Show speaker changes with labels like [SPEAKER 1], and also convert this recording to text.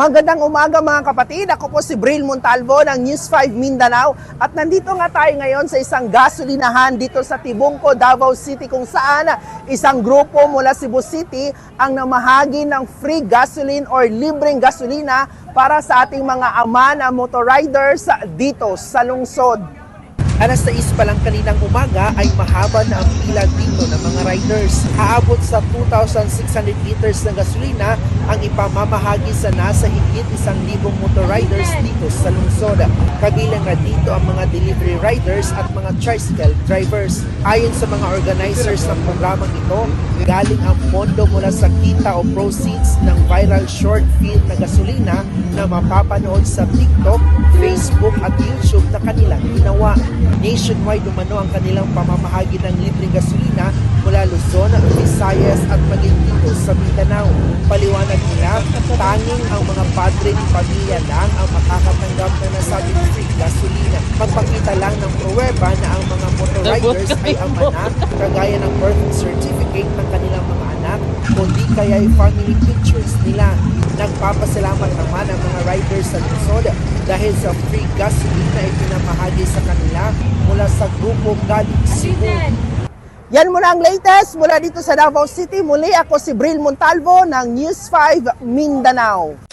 [SPEAKER 1] Magandang umaga mga kapatid, ako po si Bril Montalvo ng News 5 Mindanao at nandito nga tayo ngayon sa isang gasolinahan dito sa Tibungco, Davao City kung saan isang grupo mula Cebu City ang namahagi ng free gasoline or libreng gasolina para sa ating mga ama na motorriders dito sa lungsod. Alas 6 pa lang kaninang umaga ay mahaba na ang pila dito ng mga riders. Aabot sa 2,600 liters ng gasolina ang ipamamahagi sa nasa higit 1,000 motorriders dito sa lungsod. Kabilang na dito ang mga delivery riders at mga tricycle drivers. Ayon sa mga organizers ng programang ito, galing ang pondo mula sa kita o proceeds ng viral short film na gasolina na mapapanood sa TikTok, Facebook at YouTube na kanilang ginawa. Nationwide umano ang kanilang pamamahagi ng libreng gasolina mula Luzon, Visayas at maging dito sa Mindanao. Paliwanag nila, tanging ang mga padre ni pamilya lang ang makakatanggap na nasabing free gasolina. Magpakita lang ng pruweba na ang mga motorriders ay amanak, kagaya ng birth certificate ng kanilang mga anak, kundi kaya ay family pictures nila. Nagpapasalamat naman ang mga riders sa lungsod dahil sa free gasolina ay pinamahagi sa kanila mula sa grupo galing Cebu. Yan muna ang latest mula dito sa Davao City. Muli ako si Bril Montalvo ng News 5 Mindanao.